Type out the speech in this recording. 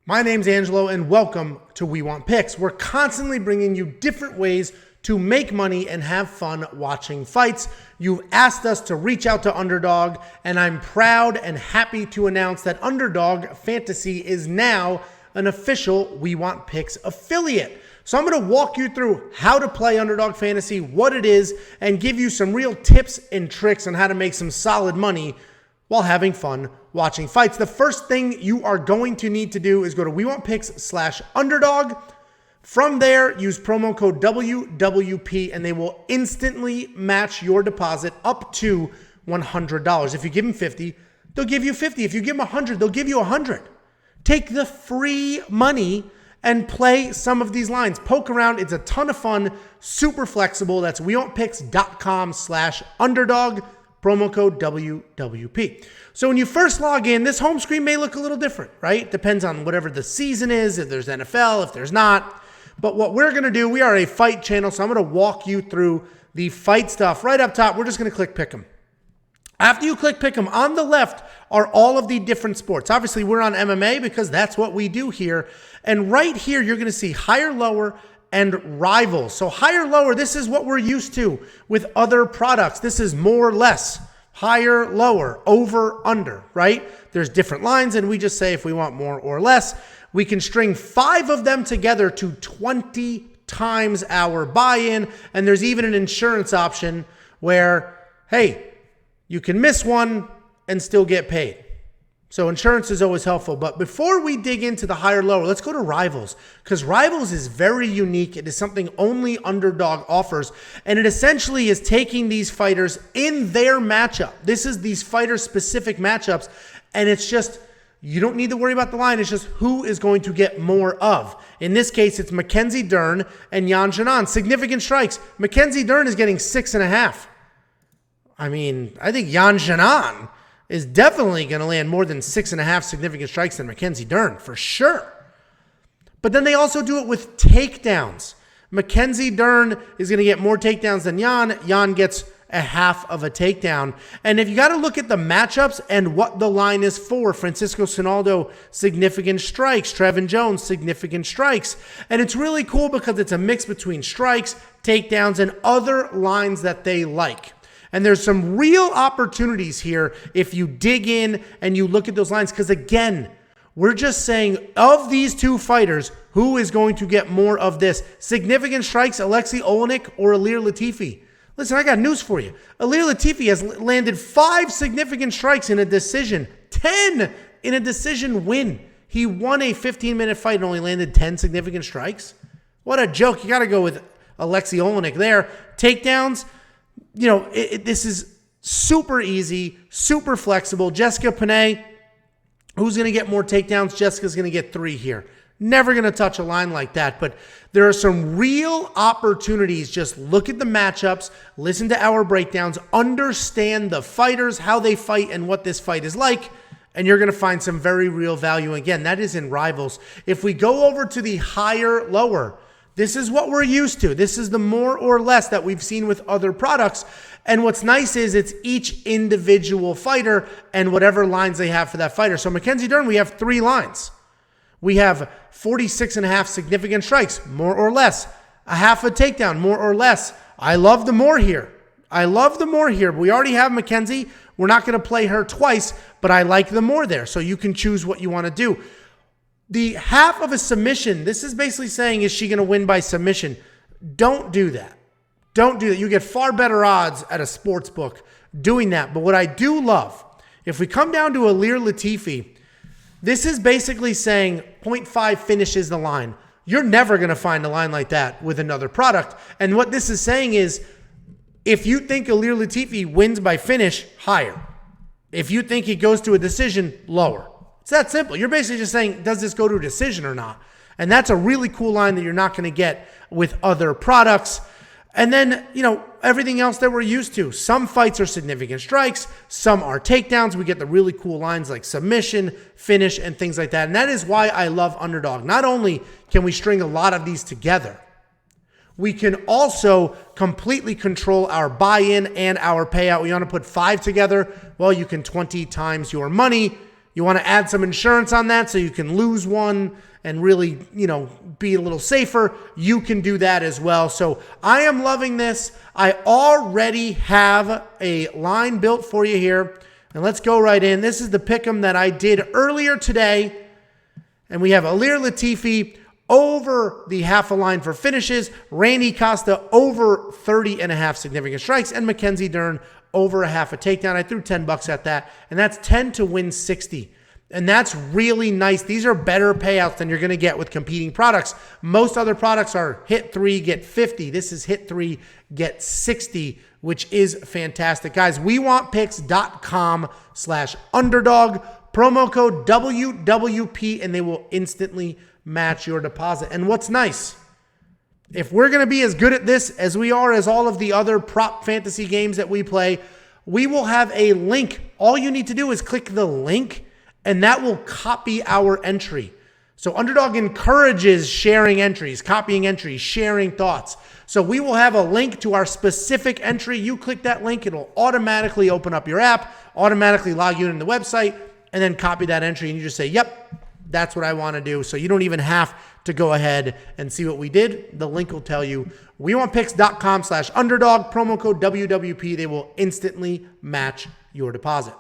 My name's Angelo and welcome to We Want Picks. We're constantly bringing you different ways to make money and have fun watching fights. You've asked us to reach out to Underdog, and I'm proud and happy to announce that Underdog Fantasy is now an official We Want Picks affiliate. So I'm going to walk you through how to play Underdog Fantasy, what it is, and give you some real tips and tricks on how to make some solid money while having fun watching fights. The first thing you are going to need to do is go to WeWantPicks/Underdog. From there, use promo code WWP and they will instantly match your deposit up to $100. If you give them 50, they'll give you 50. If you give them 100, they'll give you 100. Take the free money and play some of these lines. Poke around. It's a ton of fun, super flexible. That's WeWantPicks.com/Underdog. Promo code WWP. So when you first log in, this home screen may look a little different, right? Depends on whatever the season is, if there's NFL, if there's not. But what we're going to do, we are a fight channel, so I'm going to walk you through the fight stuff. Right up top, we're just going to click Pick 'em. After you click Pick 'em, on the left are all of the different sports. Obviously, we're on MMA because that's what we do here. And right here, you're going to see higher, lower, and rivals. So higher, lower, this is what we're used to with other products. This is more, less, higher, lower, over, under, right? There's different lines, and we just say if we want more or less. We can string 5 of them together to 20 times our buy-in, and there's even an insurance option where, hey, you can miss one and still get paid. So insurance is always helpful. But before we dig into the higher lower, let's go to Rivals, because Rivals is very unique. It is something only Underdog offers, and it essentially is taking these fighters in their matchup. This is these fighter-specific matchups, and it's just, you don't need to worry about the line. It's just who is going to get more of. In this case, it's Mackenzie Dern and Yan Xiaonan. Significant strikes. Mackenzie Dern is getting 6.5. I mean, I think Yan Xiaonan is definitely going to land more than 6.5 significant strikes than Mackenzie Dern, for sure. But then they also do it with takedowns. Mackenzie Dern is going to get more takedowns than Yan. Yan gets a half of a takedown. And if you got to look at the matchups and what the line is for, Francisco Sinaldo, significant strikes. Trevin Jones, significant strikes. And it's really cool because it's a mix between strikes, takedowns, and other lines that they like. And there's some real opportunities here if you dig in and you look at those lines. Because again, we're just saying of these two fighters, who is going to get more of this? Significant strikes, Alexei Oleinik or Ilir Latifi? Listen, I got news for you. Ilir Latifi has landed 5 significant strikes in a decision, 10 in a decision win. He won a 15-minute fight and only landed 10 significant strikes. What a joke. You got to go with Alexei Oleinik there. Takedowns, you know, this is super easy, super flexible. Jessica Penne, who's going to get more takedowns? Jessica's going to get 3 here. Never going to touch a line like that, but there are some real opportunities. Just look at the matchups, listen to our breakdowns, understand the fighters, how they fight, and what this fight is like, and you're going to find some very real value. Again, that is in Rivals. If we go over to the higher, lower, this is what we're used to. This is the more or less that we've seen with other products. And what's nice is it's each individual fighter and whatever lines they have for that fighter. So Mackenzie Dern, we have 3 lines. We have 46.5 significant strikes, more or less. A half a takedown, more or less. I love the more here. We already have Mackenzie. We're not going to play her twice, but I like the more there. So you can choose what you want to do. The half of a submission, this is basically saying, is she going to win by submission? Don't do that. Don't do that. You get far better odds at a sports book doing that. But what I do love, if we come down to Ilir Latifi, this is basically saying 0.5 finishes the line. You're never going to find a line like that with another product. And what this is saying is, if you think Ilir Latifi wins by finish, higher. If you think he goes to a decision, lower. It's that simple. You're basically just saying, does this go to a decision or not? And that's a really cool line that you're not going to get with other products. And then, you know, everything else that we're used to. Some fights are significant strikes. Some are takedowns. We get the really cool lines like submission, finish, and things like that. And that is why I love Underdog. Not only can we string a lot of these together, we can also completely control our buy-in and our payout. We want to put 5 together. Well, you can 20 times your money. you want to add some insurance on that so you can lose one and really, be a little safer, you can do that as well. So I am loving this. I already have a line built for you here. And let's go right in. This is the pick'em that I did earlier today. And we have Ilir Latifi over the half a line for finishes, Randy Costa over 30.5 significant strikes, and Mackenzie Dern over a half a takedown. I threw $10 at that, and that's 10 to win 60. And that's really nice. These are better payouts than you're going to get with competing products. Most other products are hit 3, get 50. This is hit 3, get 60, which is fantastic. Guys, WeWantPicks.com/underdog, promo code WWP, and they will instantly match your deposit. And what's nice, if we're going to be as good at this as we are as all of the other prop fantasy games that we play, we will have a link. All you need to do is click the link, and that will copy our entry. So Underdog encourages sharing entries, copying entries, sharing thoughts. So we will have a link to our specific entry. You click that link, it'll automatically open up your app, automatically log you into the website, and then copy that entry, and you just say, yep, that's what I want to do. So you don't even have to go ahead and see what we did. The link will tell you. WeWantPicks.com/underdog, promo code WWP. They will instantly match your deposit.